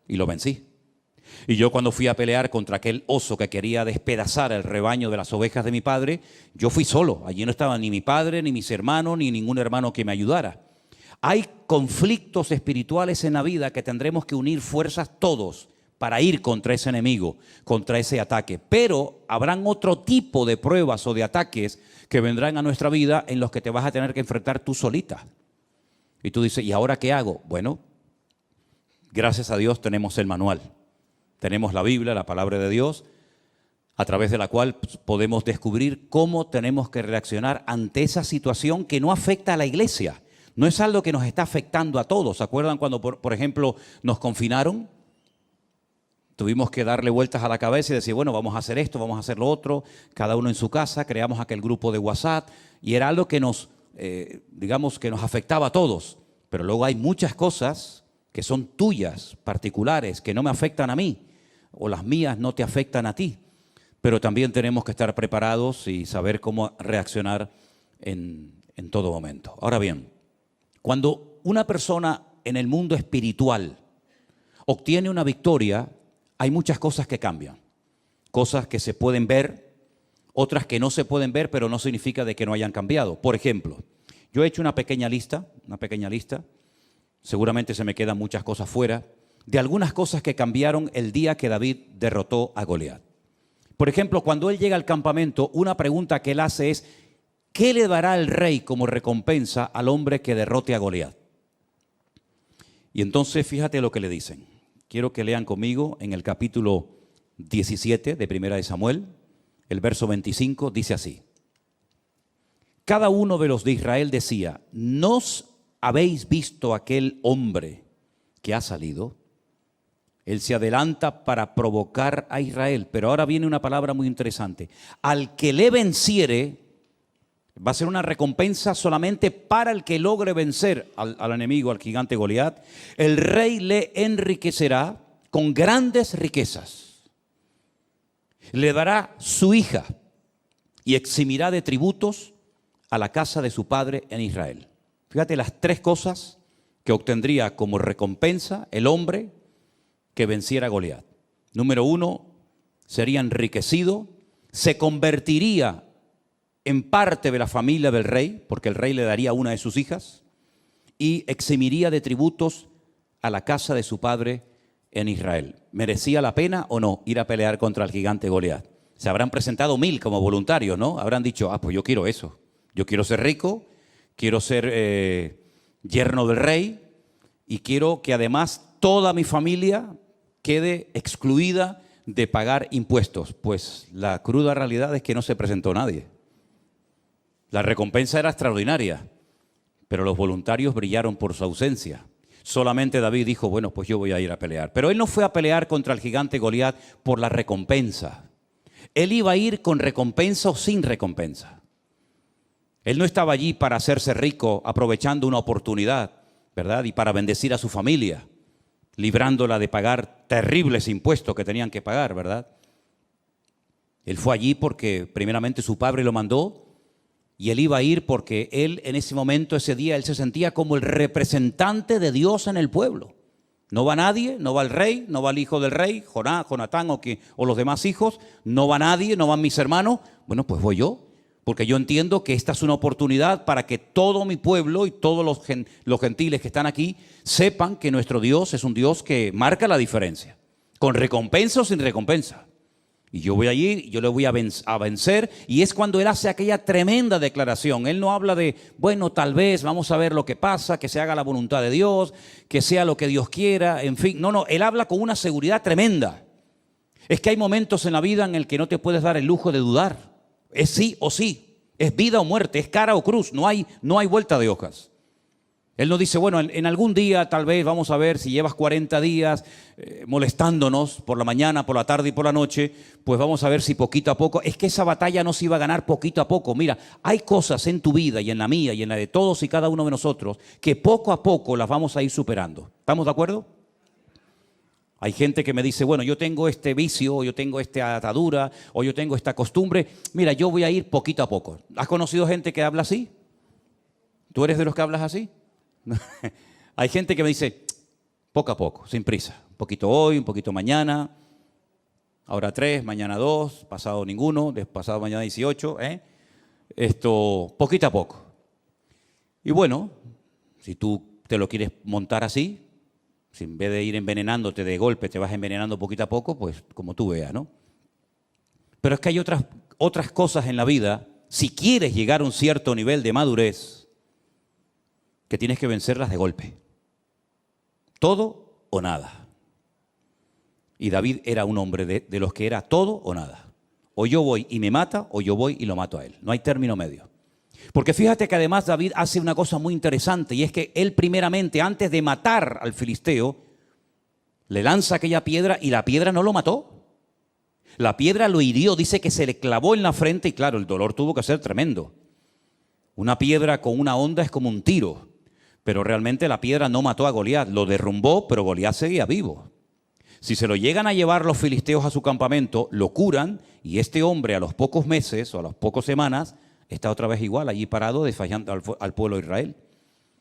y lo vencí. Y yo cuando fui a pelear contra aquel oso que quería despedazar el rebaño de las ovejas de mi padre, yo fui solo. Allí no estaba ni mi padre, ni mis hermanos, ni ningún hermano que me ayudara. Hay conflictos espirituales en la vida que tendremos que unir fuerzas todos para ir contra ese enemigo, contra ese ataque. Pero habrán otro tipo de pruebas o de ataques que vendrán a nuestra vida en los que te vas a tener que enfrentar tú solita. Y tú dices, ¿y ahora qué hago? Bueno, gracias a Dios tenemos el manual. Tenemos la Biblia, la palabra de Dios, a través de la cual podemos descubrir cómo tenemos que reaccionar ante esa situación que no afecta a la iglesia. No es algo que nos está afectando a todos. ¿Se acuerdan cuando, por ejemplo, nos confinaron? Tuvimos que darle vueltas a la cabeza y decir, bueno, vamos a hacer esto, vamos a hacer lo otro, cada uno en su casa, creamos aquel grupo de WhatsApp y era algo que nos, digamos, que nos afectaba a todos. Pero luego hay muchas cosas que son tuyas, particulares, que no me afectan a mí, o las mías no te afectan a ti. Pero también tenemos que estar preparados y saber cómo reaccionar en todo momento. Ahora bien, cuando una persona en el mundo espiritual obtiene una victoria, hay muchas cosas que cambian. Cosas que se pueden ver, otras que no se pueden ver, pero no significa de que no hayan cambiado. Por ejemplo, yo he hecho una pequeña lista, seguramente se me quedan muchas cosas fuera, de algunas cosas que cambiaron el día que David derrotó a Goliat. Por ejemplo, cuando él llega al campamento, una pregunta que él hace es, ¿qué le dará el rey como recompensa al hombre que derrote a Goliat? Y entonces fíjate lo que le dicen. Quiero que lean conmigo en el capítulo 17 de Primera de Samuel, el verso 25, dice así. Cada uno de los de Israel decía, ¿nos habéis visto aquel hombre que ha salido? Él se adelanta para provocar a Israel, pero ahora viene una palabra muy interesante. Al que le venciere, va a ser una recompensa solamente para el que logre vencer al enemigo, al gigante Goliat. El rey le enriquecerá con grandes riquezas. Le dará su hija y eximirá de tributos a la casa de su padre en Israel. Fíjate las tres cosas que obtendría como recompensa el hombre que venciera a Goliat. Número uno, sería enriquecido, se convertiría en parte de la familia del rey, porque el rey le daría una de sus hijas, y eximiría de tributos a la casa de su padre en Israel. ¿Merecía la pena o no ir a pelear contra el gigante Goliat? Se habrán presentado 1000 como voluntarios, ¿no? Habrán dicho, pues yo quiero eso. Yo quiero ser rico, quiero ser yerno del rey y quiero que además toda mi familia quede excluida de pagar impuestos. Pues la cruda realidad es que no se presentó nadie. La recompensa era extraordinaria, pero los voluntarios brillaron por su ausencia. Solamente David dijo, bueno, pues yo voy a ir a pelear. Pero él no fue a pelear contra el gigante Goliat por la recompensa. Él iba a ir con recompensa o sin recompensa. Él no estaba allí para hacerse rico aprovechando una oportunidad, ¿verdad? Y para bendecir a su familia, librándola de pagar terribles impuestos que tenían que pagar, ¿verdad? Él fue allí porque primeramente su padre lo mandó y él iba a ir porque él en ese momento, ese día, él se sentía como el representante de Dios en el pueblo. No va nadie, no va el rey, no va el hijo del rey, Jonatán o los demás hijos, no va nadie, no van mis hermanos. Bueno, pues voy yo, porque yo entiendo que esta es una oportunidad para que todo mi pueblo y todos los gentiles que están aquí sepan que nuestro Dios es un Dios que marca la diferencia, con recompensa o sin recompensa. Y yo voy allí, yo le voy a vencer, y es cuando él hace aquella tremenda declaración. Él no habla de, bueno, tal vez, vamos a ver lo que pasa, que se haga la voluntad de Dios, que sea lo que Dios quiera, en fin. No, él habla con una seguridad tremenda. Es que hay momentos en la vida en el que no te puedes dar el lujo de dudar. Es sí o sí, es vida o muerte, es cara o cruz, no hay vuelta de hojas. Él no dice, bueno, en algún día tal vez vamos a ver si llevas 40 días molestándonos por la mañana, por la tarde y por la noche, pues vamos a ver si poquito a poco. Es que esa batalla no se iba a ganar poquito a poco. Mira, hay cosas en tu vida y en la mía y en la de todos y cada uno de nosotros que poco a poco las vamos a ir superando. ¿Estamos de acuerdo? Hay gente que me dice, bueno, yo tengo este vicio, o yo tengo esta atadura, o yo tengo esta costumbre. Mira, yo voy a ir poquito a poco. ¿Has conocido gente que habla así? ¿Tú eres de los que hablas así? Hay gente que me dice, poco a poco, sin prisa, Un poquito hoy, un poquito mañana, ahora 3, mañana 2, pasado ninguno, pasado mañana 18, poquito a poco. Y bueno, si tú te lo quieres montar así, si en vez de ir envenenándote de golpe te vas envenenando poquito a poco, pues como tú veas, ¿no? Pero es que hay otras cosas en la vida, si quieres llegar a un cierto nivel de madurez, que tienes que vencerlas de golpe. Todo o nada. Y David era un hombre de los que era todo o nada. O yo voy y me mata, o yo voy y lo mato a él. No hay término medio. Porque fíjate que además David hace una cosa muy interesante, y es que él primeramente, antes de matar al filisteo, le lanza aquella piedra y la piedra no lo mató. La piedra lo hirió, dice que se le clavó en la frente y claro, el dolor tuvo que ser tremendo. Una piedra con una honda es como un tiro, pero realmente la piedra no mató a Goliat, lo derrumbó, pero Goliat seguía vivo. Si se lo llegan a llevar los filisteos a su campamento, lo curan y este hombre a los pocos meses o a las pocas semanas está otra vez igual, allí parado, desfallando al pueblo de Israel.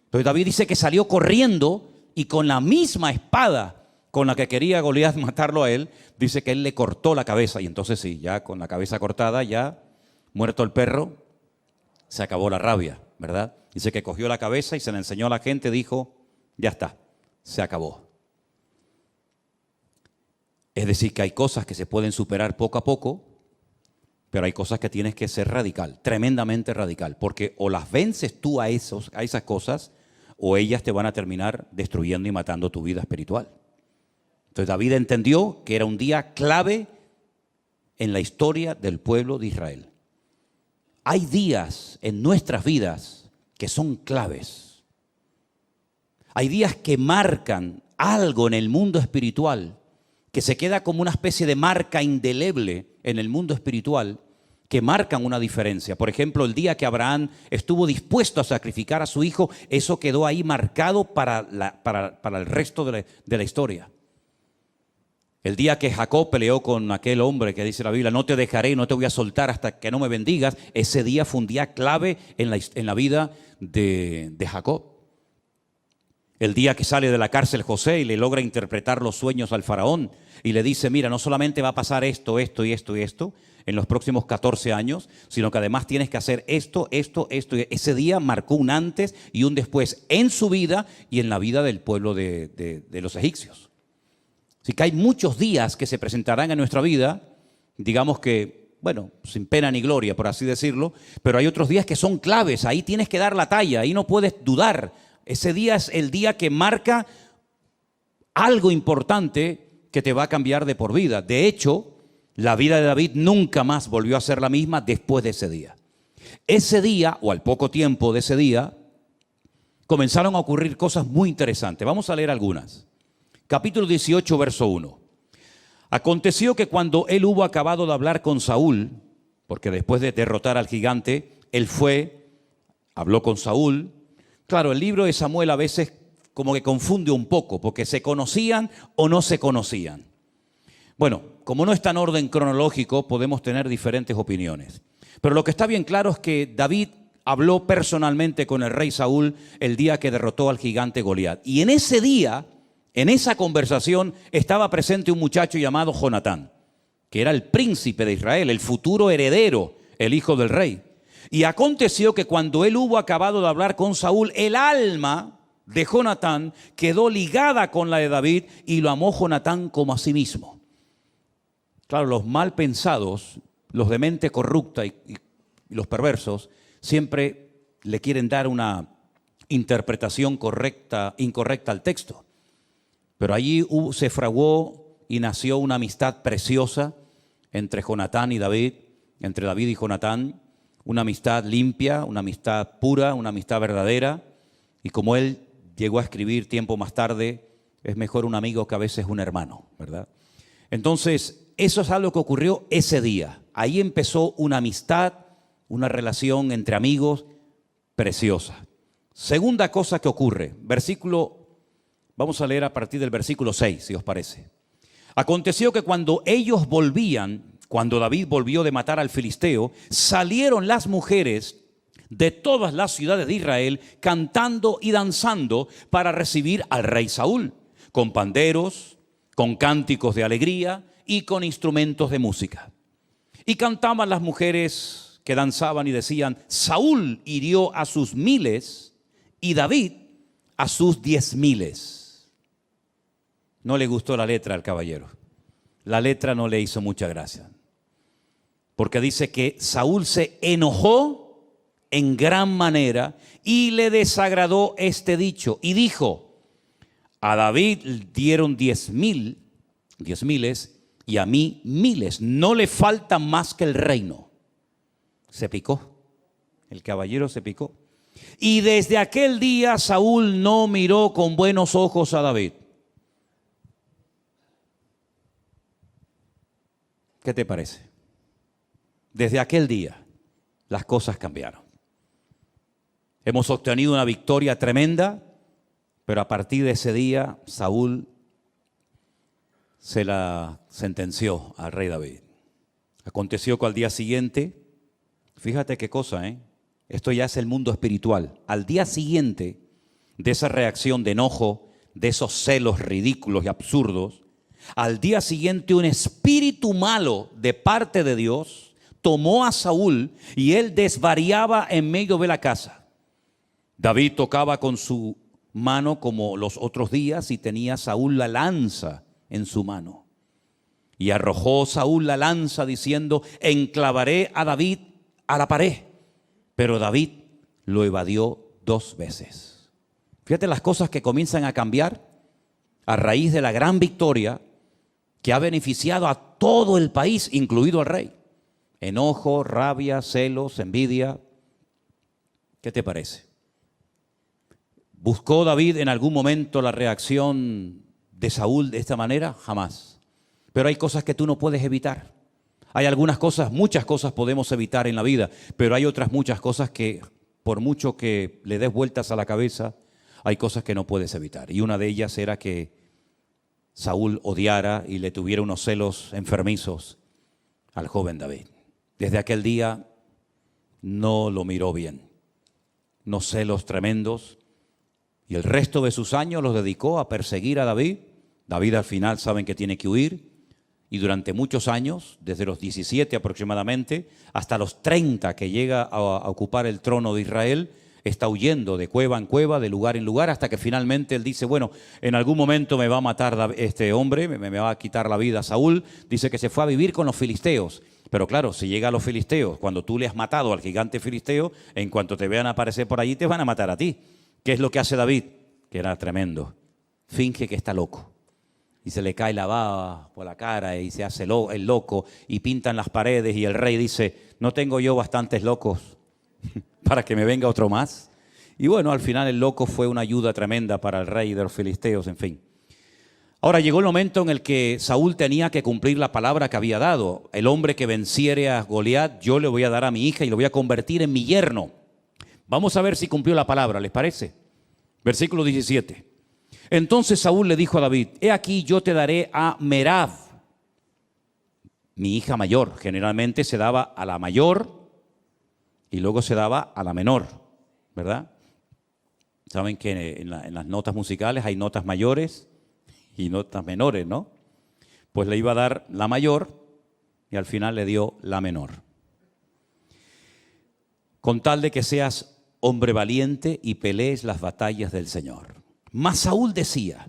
Entonces David dice que salió corriendo y con la misma espada con la que quería Goliat matarlo a él, dice que él le cortó la cabeza. Y entonces sí, ya con la cabeza cortada, ya muerto el perro, se acabó la rabia, ¿verdad? Dice que cogió la cabeza y se la enseñó a la gente, dijo, ya está, se acabó. Es decir, que hay cosas que se pueden superar poco a poco, pero hay cosas que tienes que ser radical, tremendamente radical, porque o las vences tú a esas cosas, o ellas te van a terminar destruyendo y matando tu vida espiritual. Entonces David entendió que era un día clave en la historia del pueblo de Israel. Hay días en nuestras vidas que son claves. Hay días que marcan algo en el mundo espiritual, que se queda como una especie de marca indeleble en el mundo espiritual, que marcan una diferencia. Por ejemplo, el día que Abraham estuvo dispuesto a sacrificar a su hijo, eso quedó ahí marcado para el resto de la historia. El día que Jacob peleó con aquel hombre que dice la Biblia, no te dejaré, no te voy a soltar hasta que no me bendigas, ese día fue un día clave en la vida de Jacob. El día que sale de la cárcel José y le logra interpretar los sueños al faraón y le dice, mira, no solamente va a pasar esto, esto y esto y esto en los próximos 14 años, sino que además tienes que hacer esto, esto, esto. Ese día marcó un antes y un después en su vida y en la vida del pueblo de los egipcios. Así que hay muchos días que se presentarán en nuestra vida, digamos que, bueno, sin pena ni gloria, por así decirlo, pero hay otros días que son claves, ahí tienes que dar la talla, ahí no puedes dudar. Ese día es el día que marca algo importante que te va a cambiar de por vida. De hecho, la vida de David nunca más volvió a ser la misma después de ese día. Ese día, o al poco tiempo de ese día, comenzaron a ocurrir cosas muy interesantes. Vamos a leer algunas. Capítulo 18, verso 1. Aconteció que cuando él hubo acabado de hablar con Saúl, porque después de derrotar al gigante, él fue, habló con Saúl. Claro, el libro de Samuel a veces como que confunde un poco, porque se conocían o no se conocían. Bueno, como no está en orden cronológico, podemos tener diferentes opiniones. Pero lo que está bien claro es que David habló personalmente con el rey Saúl el día que derrotó al gigante Goliat. Y en ese día, en esa conversación, estaba presente un muchacho llamado Jonatán, que era el príncipe de Israel, el futuro heredero, el hijo del rey. Y aconteció que cuando él hubo acabado de hablar con Saúl, el alma de Jonatán quedó ligada con la de David y lo amó Jonatán como a sí mismo. Claro, los mal pensados, los de mente corrupta y los perversos, siempre le quieren dar una interpretación incorrecta al texto. Pero allí se fraguó y nació una amistad preciosa entre Jonatán y David, entre David y Jonatán, una amistad limpia, una amistad pura, una amistad verdadera. Y como él llegó a escribir tiempo más tarde, es mejor un amigo que a veces un hermano, ¿verdad? Entonces, eso es algo que ocurrió ese día. Ahí empezó una amistad, una relación entre amigos preciosa. Segunda cosa que ocurre, vamos a leer a partir del versículo 6, si os parece. Aconteció que cuando ellos volvían, cuando David volvió de matar al filisteo, salieron las mujeres de todas las ciudades de Israel cantando y danzando para recibir al rey Saúl, con panderos, con cánticos de alegría y con instrumentos de música. Y cantaban las mujeres que danzaban y decían: Saúl hirió a sus 1000 y David a sus 10.000. No le gustó la letra al caballero. La letra no le hizo mucha gracia, porque dice que Saúl se enojó en gran manera y le desagradó este dicho y dijo: a David dieron 10.000 y a mí 1000. No le falta más que el reino. Se picó. El caballero se picó. Y desde aquel día Saúl no miró con buenos ojos a David. ¿Qué te parece? Desde aquel día las cosas cambiaron. Hemos obtenido una victoria tremenda, pero a partir de ese día Saúl se la sentenció al rey David. Aconteció que al día siguiente, fíjate qué cosa, esto ya es el mundo espiritual. Al día siguiente de esa reacción de enojo, de esos celos ridículos y absurdos, al día siguiente un espíritu malo de parte de Dios tomó a Saúl y él desvariaba en medio de la casa. David tocaba con su mano como los otros días y tenía Saúl la lanza en su mano. Y arrojó Saúl la lanza diciendo: enclavaré a David a la pared. Pero David lo evadió 2 veces. Fíjate las cosas que comienzan a cambiar a raíz de la gran victoria que ha beneficiado a todo el país, incluido al rey. Enojo, rabia, celos, envidia. ¿Qué te parece? ¿Buscó David en algún momento la reacción de Saúl de esta manera? Jamás. Pero hay cosas que tú no puedes evitar. Hay algunas cosas, muchas cosas podemos evitar en la vida, pero hay otras muchas cosas que, por mucho que le des vueltas a la cabeza, hay cosas que no puedes evitar. Y una de ellas era que Saúl odiara y le tuviera unos celos enfermizos al joven David. Desde aquel día no lo miró bien. Unos celos tremendos. Y el resto de sus años los dedicó a perseguir a David. David al final saben que tiene que huir. Y durante muchos años, desde los 17 aproximadamente, hasta los 30 que llega a ocupar el trono de Israel, está huyendo de cueva en cueva, de lugar en lugar, hasta que finalmente él dice: bueno, en algún momento me va a matar este hombre, me va a quitar la vida Saúl. Dice que se fue a vivir con los filisteos. Pero claro, si llega a los filisteos, cuando tú le has matado al gigante filisteo, en cuanto te vean aparecer por allí, te van a matar a ti. ¿Qué es lo que hace David? Que era tremendo. Finge que está loco. Y se le cae la baba por la cara y se hace el loco y pintan las paredes y el rey dice: ¿no tengo yo bastantes locos para que me venga otro más? Y bueno, al final el loco fue una ayuda tremenda para el rey de los filisteos, en fin. Ahora llegó el momento en el que Saúl tenía que cumplir la palabra que había dado. El hombre que venciere a Goliat, yo le voy a dar a mi hija y lo voy a convertir en mi yerno. Vamos a ver si cumplió la palabra, ¿les parece? Versículo 17. Entonces Saúl le dijo a David: he aquí yo te daré a Merab, mi hija mayor. Generalmente se daba a la mayor y luego se daba a la menor, ¿verdad? Saben que en las notas musicales hay notas mayores y notas menores, ¿no? Pues le iba a dar la mayor y al final le dio la menor. Con tal de que seas hombre valiente y pelees las batallas del Señor. Mas Saúl decía: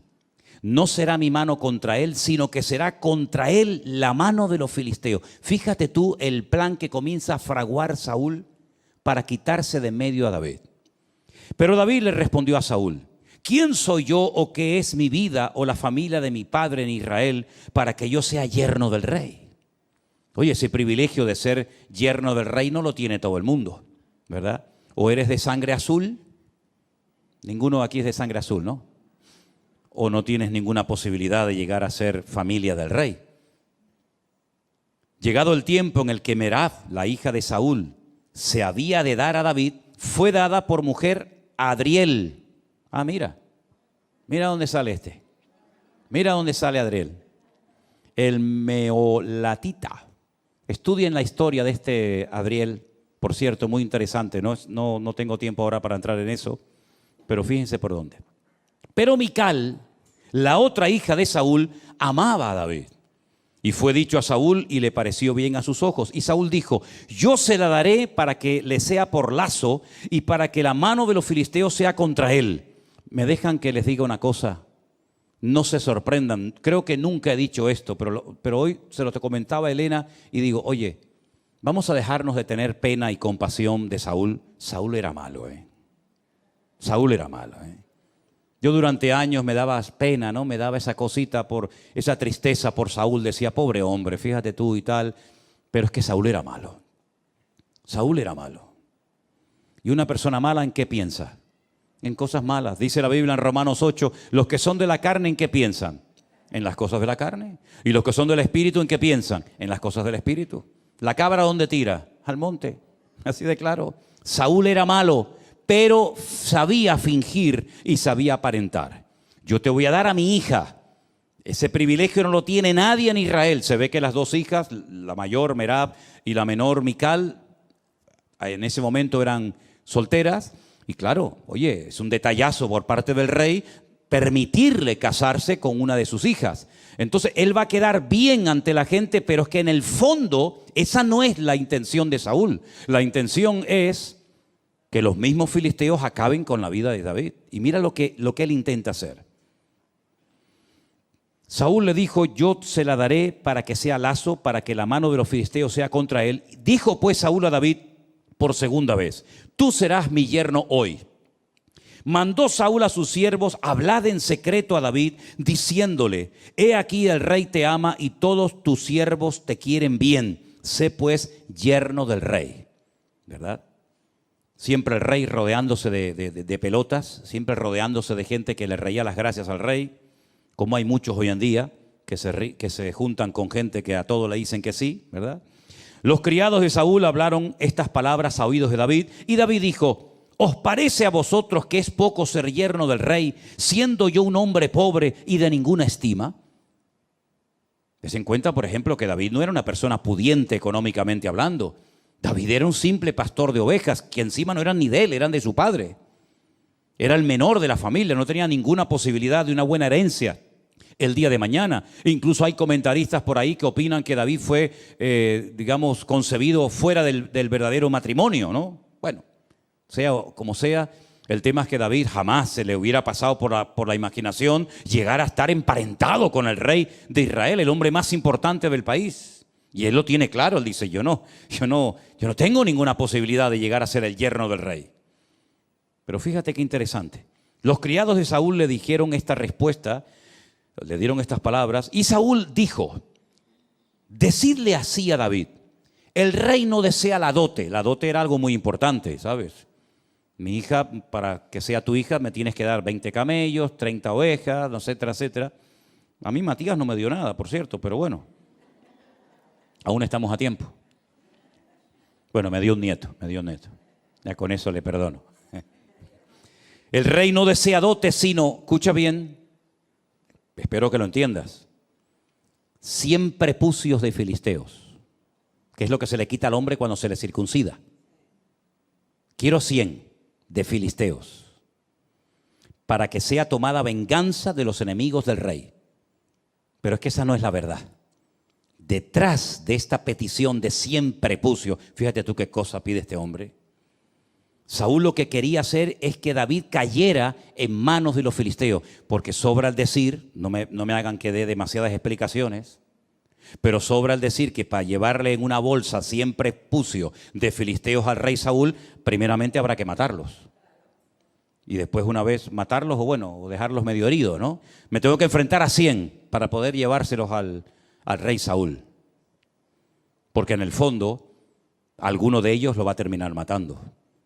no será mi mano contra él, sino que será contra él la mano de los filisteos. Fíjate tú el plan que comienza a fraguar Saúl para quitarse de medio a David. Pero David le respondió a Saúl: ¿quién soy yo o qué es mi vida o la familia de mi padre en Israel para que yo sea yerno del rey? Oye, ese privilegio de ser yerno del rey no lo tiene todo el mundo, ¿verdad? ¿O eres de sangre azul? Ninguno aquí es de sangre azul, ¿no? ¿O no tienes ninguna posibilidad de llegar a ser familia del rey? Llegado el tiempo en el que Merab, la hija de Saúl, se había de dar a David, fue dada por mujer a Adriel. Ah, mira dónde sale este. Mira dónde sale Adriel. El meolatita. Estudien la historia de este Adriel, por cierto, muy interesante. No tengo tiempo ahora para entrar en eso, pero fíjense por dónde. Pero Mical, La otra hija de Saúl amaba a David. Y fue dicho a Saúl y le pareció bien a sus ojos. Y Saúl dijo, yo se la daré para que le sea por lazo y para que la mano de los filisteos sea contra él. ¿Me dejan que les diga una cosa? No se sorprendan. Creo que nunca he dicho esto, pero hoy se lo te comentaba a Elena y digo, oye, vamos a dejarnos de tener pena y compasión de Saúl. Saúl era malo, Saúl era malo, Yo durante años me daba pena, ¿no? Me daba esa cosita, por esa tristeza por Saúl. Decía, pobre hombre, fíjate tú y tal. Pero es que Saúl era malo. Saúl era malo. ¿Y una persona mala en qué piensa? En cosas malas. Dice la Biblia en Romanos 8, los que son de la carne, ¿en qué piensan? En las cosas de la carne. Y los que son del espíritu, ¿en qué piensan? En las cosas del espíritu. ¿La cabra dónde tira? Al monte. Así de claro. Saúl era malo, pero sabía fingir y sabía aparentar. Yo te voy a dar a mi hija. Ese privilegio no lo tiene nadie en Israel. Se ve que las dos hijas, la mayor Merab y la menor Mical, en ese momento eran solteras. Y claro, oye, es un detallazo por parte del rey permitirle casarse con una de sus hijas. Entonces él va a quedar bien ante la gente, pero es que en el fondo esa no es la intención de Saúl. La intención es que los mismos filisteos acaben con la vida de David. Y mira lo que él intenta hacer. Saúl le dijo, yo se la daré para que sea lazo, para que la mano de los filisteos sea contra él. Dijo pues Saúl a David por segunda vez, tú serás mi yerno hoy. Mandó Saúl a sus siervos, hablad en secreto a David, diciéndole, he aquí el rey te ama y todos tus siervos te quieren bien. Sé pues yerno del rey. ¿Verdad? Siempre el rey rodeándose de pelotas, siempre rodeándose de gente que le reía las gracias al rey, como hay muchos hoy en día que se juntan con gente que a todo le dicen que sí, ¿verdad? Los criados de Saúl hablaron estas palabras a oídos de David, y David dijo, ¿os parece a vosotros que es poco ser yerno del rey, siendo yo un hombre pobre y de ninguna estima? Des en cuenta, por ejemplo, que David no era una persona pudiente económicamente hablando. David era un simple pastor de ovejas, que encima no eran ni de él, eran de su padre. Era el menor de la familia, no tenía ninguna posibilidad de una buena herencia el día de mañana. Incluso hay comentaristas por ahí que opinan que David fue, concebido fuera del verdadero matrimonio, ¿no? Bueno, sea como sea, el tema es que David jamás se le hubiera pasado por la imaginación llegar a estar emparentado con el rey de Israel, el hombre más importante del país. Y él lo tiene claro, él dice, yo no tengo ninguna posibilidad de llegar a ser el yerno del rey. Pero fíjate qué interesante. Los criados de Saúl le dijeron esta respuesta, le dieron estas palabras, y Saúl dijo, decidle así a David, el rey no desea la dote era algo muy importante, ¿sabes? Mi hija, para que sea tu hija, me tienes que dar 20 camellos, 30 ovejas, etcétera, etcétera. A mí Matías no me dio nada, por cierto, pero bueno, aún estamos a tiempo. Bueno, me dio un nieto. Ya con eso le perdono. El rey no desea dote, sino, escucha bien, espero que lo entiendas, 100 prepucios de filisteos, que es lo que se le quita al hombre cuando se le circuncida. Quiero 100 de filisteos, para que sea tomada venganza de los enemigos del rey. Pero es que esa no es la verdad. Detrás de esta petición de 100 prepucios, fíjate tú qué cosa pide este hombre. Saúl lo que quería hacer es que David cayera en manos de los filisteos, porque sobra el decir, no me hagan que dé demasiadas explicaciones, pero sobra el decir que para llevarle en una bolsa 100 prepucios de filisteos al rey Saúl, primeramente habrá que matarlos. Y después una vez matarlos o dejarlos medio heridos, ¿no? Me tengo que enfrentar a 100 para poder llevárselos al rey Saúl. Porque en el fondo, alguno de ellos lo va a terminar matando.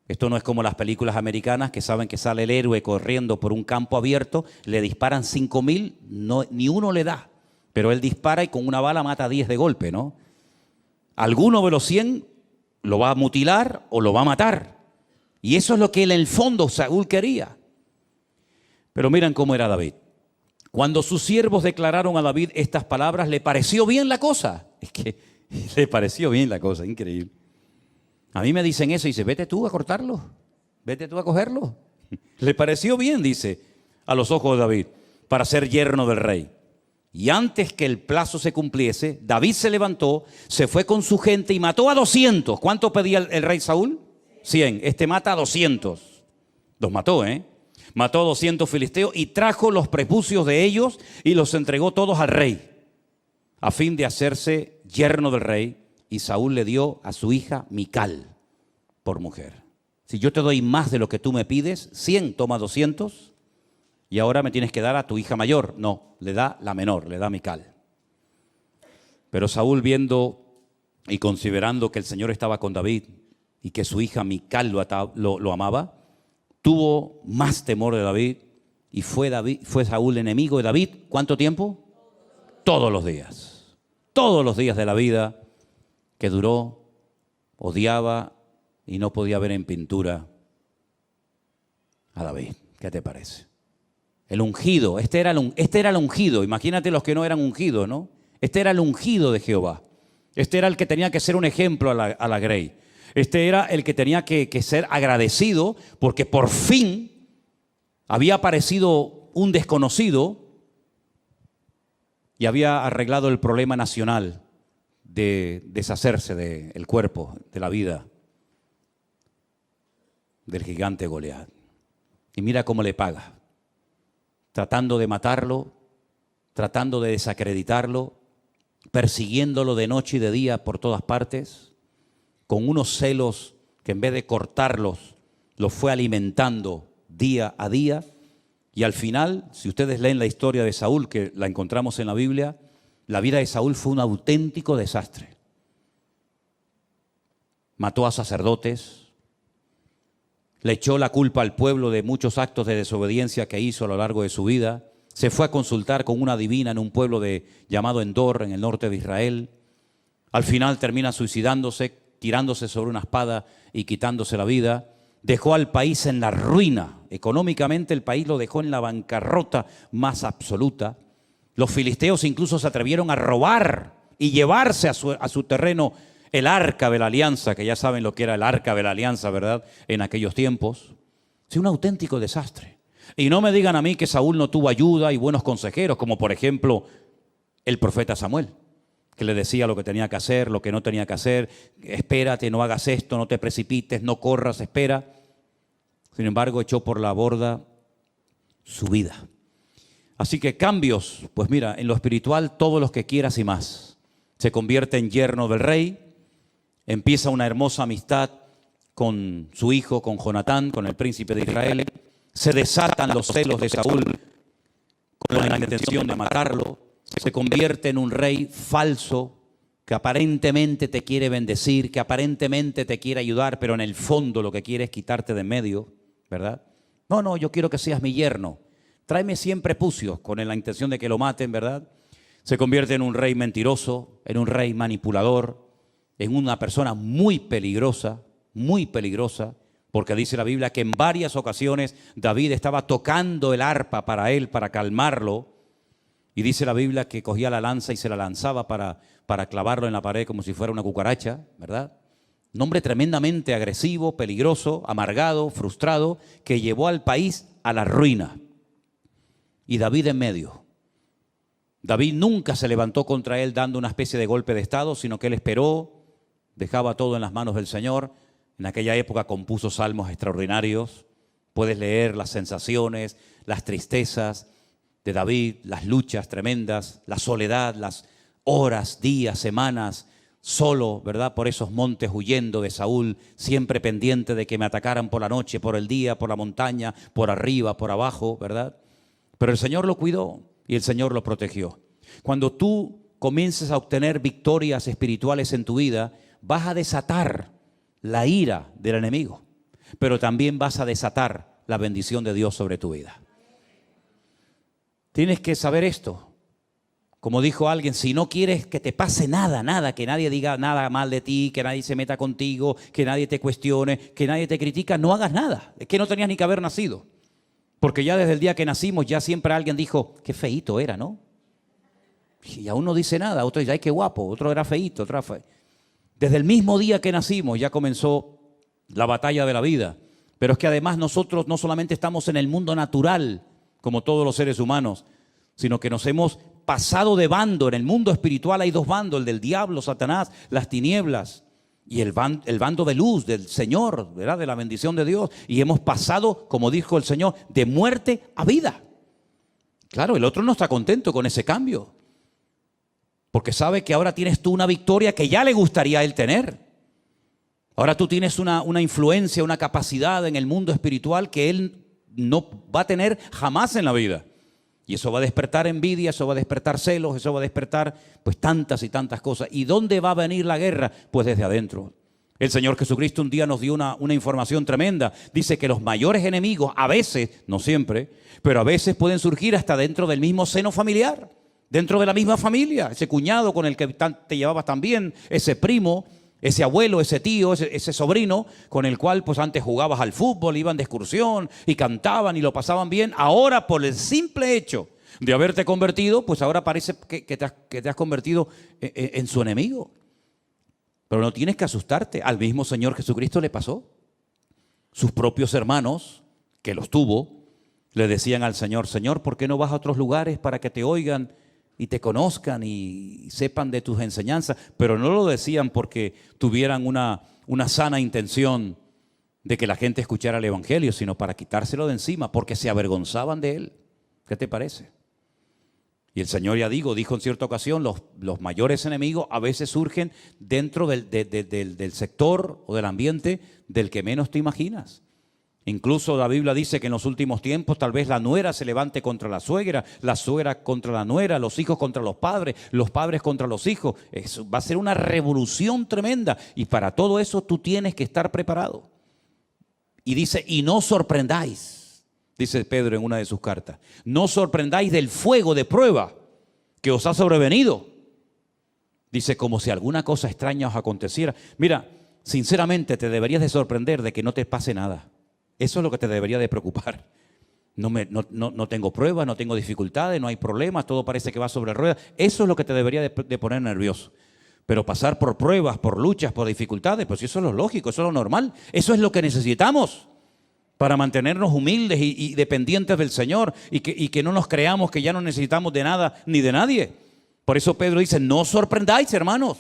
Esto no es como las películas americanas que saben que sale el héroe corriendo por un campo abierto, le disparan 5.000, ni uno le da. Pero él dispara y con una bala mata a 10 de golpe, ¿no? Alguno de los 100 lo va a mutilar o lo va a matar. Y eso es lo que en el fondo Saúl quería. Pero miren cómo era David. Cuando sus siervos declararon a David estas palabras, le pareció bien la cosa. Es que le pareció bien la cosa, increíble. A mí me dicen eso y dice, vete tú a cortarlo, vete tú a cogerlo. Le pareció bien, dice, a los ojos de David. para ser yerno del rey. Y antes que el plazo se cumpliese, David se levantó, se fue con su gente y mató a 200. ¿Cuánto pedía el rey Saúl? 100. Este mata a 200. Los mató, Mató a 200 filisteos y trajo los prepucios de ellos y los entregó todos al rey, a fin de hacerse yerno del rey. Y Saúl le dio a su hija Mical por mujer. Si yo te doy más de lo que tú me pides, 100, toma 200, y ahora me tienes que dar a tu hija mayor. No, le da la menor, le da a Mical. Pero Saúl, viendo y considerando que el Señor estaba con David y que su hija Mical lo amaba, tuvo más temor de David y fue Saúl enemigo de David. ¿Cuánto tiempo? Todos los días. Todos los días de la vida que duró, odiaba y no podía ver en pintura a David. ¿Qué te parece? El ungido, este era el ungido. Imagínate los que no eran ungidos, ¿no? Este era el ungido de Jehová. Este era el que tenía que ser un ejemplo a la grey. Este era el que tenía que ser agradecido porque por fin había aparecido un desconocido y había arreglado el problema nacional de deshacerse del cuerpo, de la vida del gigante Goliat. Y mira cómo le paga, tratando de matarlo, tratando de desacreditarlo, persiguiéndolo de noche y de día por todas partes, con unos celos que en vez de cortarlos, los fue alimentando día a día. Y al final, si ustedes leen la historia de Saúl, que la encontramos en la Biblia, la vida de Saúl fue un auténtico desastre. Mató a sacerdotes, le echó la culpa al pueblo de muchos actos de desobediencia que hizo a lo largo de su vida. Se fue a consultar con una adivina en un pueblo llamado Endor, en el norte de Israel. Al final termina suicidándose, tirándose sobre una espada y quitándose la vida. Dejó al país en la ruina. Económicamente el país lo dejó en la bancarrota más absoluta. Los filisteos incluso se atrevieron a robar y llevarse a su terreno el arca de la alianza, que ya saben lo que era el arca de la alianza, ¿verdad? En aquellos tiempos. Sí, un auténtico desastre. Y no me digan a mí que Saúl no tuvo ayuda y buenos consejeros, como por ejemplo el profeta Samuel, que le decía lo que tenía que hacer, lo que no tenía que hacer. Espérate, no hagas esto, no te precipites, no corras, espera. Sin embargo, echó por la borda su vida. Así que cambios, pues mira, en lo espiritual todos los que quieras y más. Se convierte en yerno del rey, empieza una hermosa amistad con su hijo, con Jonatán, con el príncipe de Israel. Se desatan los celos de Saúl con la intención de matarlo. Se convierte en un rey falso que aparentemente te quiere bendecir, que aparentemente te quiere ayudar, pero en el fondo lo que quiere es quitarte de en medio, ¿verdad? No, yo quiero que seas mi yerno. Tráeme 100 prepucios con la intención de que lo maten, ¿verdad? Se convierte en un rey mentiroso, en un rey manipulador, en una persona muy peligrosa, porque dice la Biblia que en varias ocasiones David estaba tocando el arpa para él, para calmarlo, y dice la Biblia que cogía la lanza y se la lanzaba para clavarlo en la pared como si fuera una cucaracha, ¿verdad? Un hombre tremendamente agresivo, peligroso, amargado, frustrado, que llevó al país a la ruina. Y David en medio. David nunca se levantó contra él dando una especie de golpe de estado, sino que él esperó, dejaba todo en las manos del Señor. En aquella época compuso salmos extraordinarios. Puedes leer las sensaciones, las tristezas de David, las luchas tremendas, la soledad, las horas, días, semanas, solo, ¿verdad? Por esos montes huyendo de Saúl, siempre pendiente de que me atacaran por la noche, por el día, por la montaña, por arriba, por abajo, ¿verdad? Pero el Señor lo cuidó y el Señor lo protegió. Cuando tú comiences a obtener victorias espirituales en tu vida, vas a desatar la ira del enemigo, pero también vas a desatar la bendición de Dios sobre tu vida. Tienes que saber esto. Como dijo alguien, si no quieres que te pase nada, que nadie diga nada mal de ti, que nadie se meta contigo, que nadie te cuestione, que nadie te critica, no hagas nada. Es que no tenías ni que haber nacido. Porque ya desde el día que nacimos ya siempre alguien dijo, qué feíto era, ¿no? Y aún no dice nada, otro dice, ay, qué guapo, otro era feíto, otro era feo. Desde el mismo día que nacimos ya comenzó la batalla de la vida. Pero es que además nosotros no solamente estamos en el mundo natural, como todos los seres humanos, sino que nos hemos pasado de bando. En el mundo espiritual hay dos bandos, el del diablo, Satanás, las tinieblas, y el bando de luz, del Señor, ¿verdad? De la bendición de Dios. Y hemos pasado, como dijo el Señor, de muerte a vida. Claro, el otro no está contento con ese cambio, porque sabe que ahora tienes tú una victoria que ya le gustaría a él tener. Ahora tú tienes una influencia, una capacidad en el mundo espiritual que él no va a tener jamás en la vida. Y eso va a despertar envidia, eso va a despertar celos, eso va a despertar pues tantas y tantas cosas. ¿Y dónde va a venir la guerra? Pues desde adentro. El Señor Jesucristo un día nos dio una información tremenda. Dice que los mayores enemigos, a veces, no siempre, pero a veces pueden surgir hasta dentro del mismo seno familiar, dentro de la misma familia. Ese cuñado con el que te llevabas tan bien, ese primo, ese abuelo, ese tío, ese sobrino con el cual pues antes jugabas al fútbol, iban de excursión y cantaban y lo pasaban bien. Ahora, por el simple hecho de haberte convertido, pues ahora parece que te has convertido en su enemigo. Pero no tienes que asustarte. Al mismo Señor Jesucristo le pasó. Sus propios hermanos, que los tuvo, le decían al Señor: Señor, ¿por qué no vas a otros lugares para que te oigan y te conozcan y sepan de tus enseñanzas? Pero no lo decían porque tuvieran una sana intención de que la gente escuchara el Evangelio, sino para quitárselo de encima, porque se avergonzaban de él. ¿Qué te parece? Y el Señor, ya dijo en cierta ocasión, los mayores enemigos a veces surgen dentro del sector o del ambiente del que menos te imaginas. Incluso la Biblia dice que en los últimos tiempos tal vez la nuera se levante contra la suegra contra la nuera, los hijos contra los padres contra los hijos. Eso va a ser una revolución tremenda, y para todo eso tú tienes que estar preparado. Y dice: y no sorprendáis, dice Pedro en una de sus cartas, no sorprendáis del fuego de prueba que os ha sobrevenido. Dice, como si alguna cosa extraña os aconteciera. Mira, sinceramente te deberías de sorprender de que no te pase nada. Eso es lo que te debería de preocupar. No tengo pruebas, no tengo dificultades, no hay problemas, todo parece que va sobre ruedas. Eso es lo que te debería de poner nervioso. Pero pasar por pruebas, por luchas, por dificultades, pues eso es lo lógico, eso es lo normal. Eso es lo que necesitamos para mantenernos humildes y dependientes del Señor, y que no nos creamos que ya no necesitamos de nada ni de nadie. Por eso Pedro dice: no os sorprendáis, hermanos,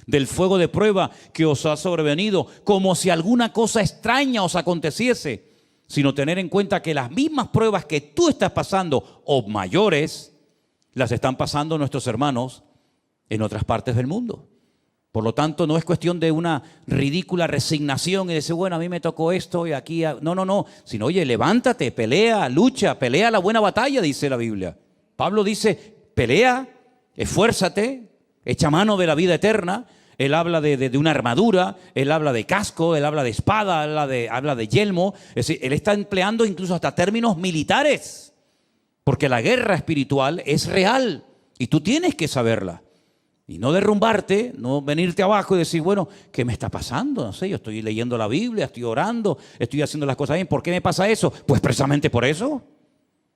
del fuego de prueba que os ha sobrevenido, como si alguna cosa extraña os aconteciese, sino tener en cuenta que las mismas pruebas que tú estás pasando, o mayores, las están pasando nuestros hermanos en otras partes del mundo. Por lo tanto, no es cuestión de una ridícula resignación y decir: bueno, a mí me tocó esto y aquí. No. Sino, oye, levántate, pelea, lucha, pelea la buena batalla, dice la Biblia. Pablo dice: pelea, esfuérzate, echa mano de la vida eterna. Él habla de una armadura, él habla de casco, él habla de espada, habla de yelmo. Es decir, él está empleando incluso hasta términos militares, porque la guerra espiritual es real y tú tienes que saberla. Y no derrumbarte, no venirte abajo y decir: bueno, ¿qué me está pasando? No sé, yo estoy leyendo la Biblia, estoy orando, estoy haciendo las cosas bien. ¿Por qué me pasa eso? Pues precisamente por eso.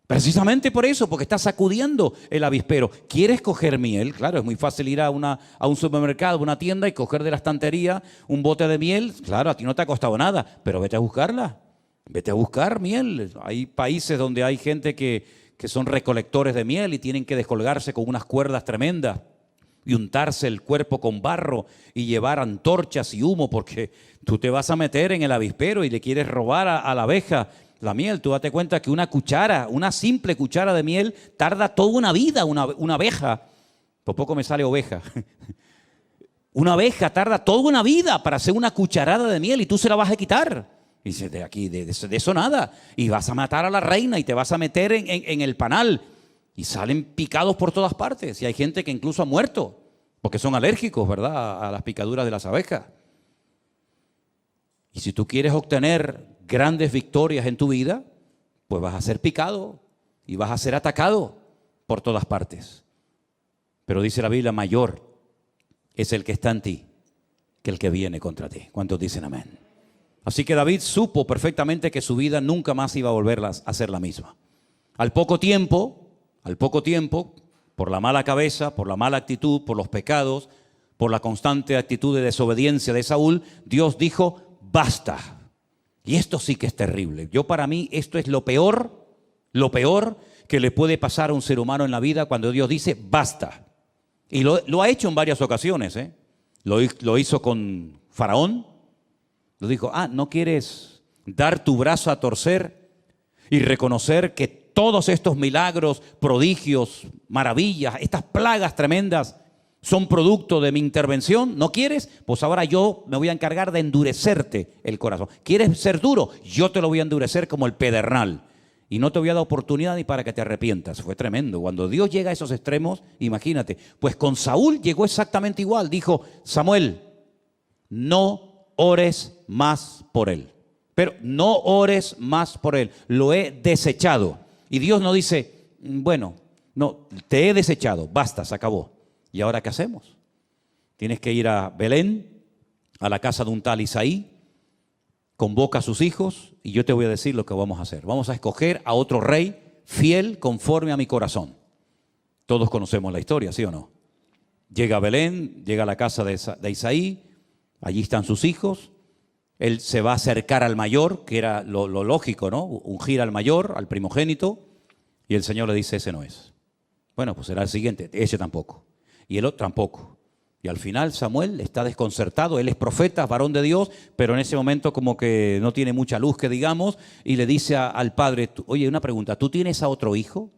Precisamente por eso, porque estás sacudiendo el avispero. ¿Quieres coger miel? Claro, es muy fácil ir a un supermercado, a una tienda y coger de la estantería un bote de miel. Claro, a ti no te ha costado nada, pero vete a buscarla. Vete a buscar miel. Hay países donde hay gente que son recolectores de miel y tienen que descolgarse con unas cuerdas tremendas y untarse el cuerpo con barro y llevar antorchas y humo, porque tú te vas a meter en el avispero y le quieres robar a la abeja la miel. Tú date cuenta que una simple cuchara de miel tarda toda una vida. Una abeja, por poco me sale oveja, una abeja tarda toda una vida para hacer una cucharada de miel, y tú se la vas a quitar. Y dices: de aquí, de eso nada. Y vas a matar a la reina y te vas a meter en el panal. Y salen picados por todas partes. Y hay gente que incluso ha muerto porque son alérgicos, ¿verdad?, a las picaduras de las abejas. Y si tú quieres obtener grandes victorias en tu vida, pues vas a ser picado y vas a ser atacado por todas partes. Pero dice la Biblia: mayor es el que está en ti que el que viene contra ti. ¿Cuántos dicen amén? Así que David supo perfectamente que su vida nunca más iba a volver a ser la misma. Al poco tiempo, por la mala cabeza, por la mala actitud, por los pecados, por la constante actitud de desobediencia de Saúl, Dios dijo: basta. Y esto sí que es terrible. Para mí esto es lo peor que le puede pasar a un ser humano en la vida cuando Dios dice basta. Y lo ha hecho en varias ocasiones, ¿eh? Lo hizo con Faraón. Lo dijo, ¿no quieres dar tu brazo a torcer y reconocer que todos estos milagros, prodigios, maravillas, estas plagas tremendas son producto de mi intervención? ¿No quieres? Pues ahora yo me voy a encargar de endurecerte el corazón. ¿Quieres ser duro? Yo te lo voy a endurecer como el pedernal. Y no te voy a dar oportunidad ni para que te arrepientas. Fue tremendo. Cuando Dios llega a esos extremos, imagínate. Pues con Saúl llegó exactamente igual. Dijo, Samuel, no ores más por él. Pero no ores más por él. Lo he desechado. Y Dios no dice, bueno, no, te he desechado. Basta, se acabó. ¿Y ahora qué hacemos? Tienes que ir a Belén, a la casa de un tal Isaí. Convoca a sus hijos y yo te voy a decir lo que vamos a hacer. Vamos a escoger a otro rey fiel conforme a mi corazón. Todos conocemos la historia, ¿sí o no? Llega a Belén, llega a la casa de Isaí, allí están sus hijos. Él se va a acercar al mayor, que era lo lógico, ¿no? Ungir al mayor, al primogénito, y el Señor le dice, ese no es. Bueno, pues será el siguiente, ese tampoco. Y el otro tampoco. Y al final Samuel está desconcertado, él es profeta, varón de Dios, pero en ese momento como que no tiene mucha luz que digamos, y le dice al padre, oye, una pregunta, ¿tú tienes a otro hijo?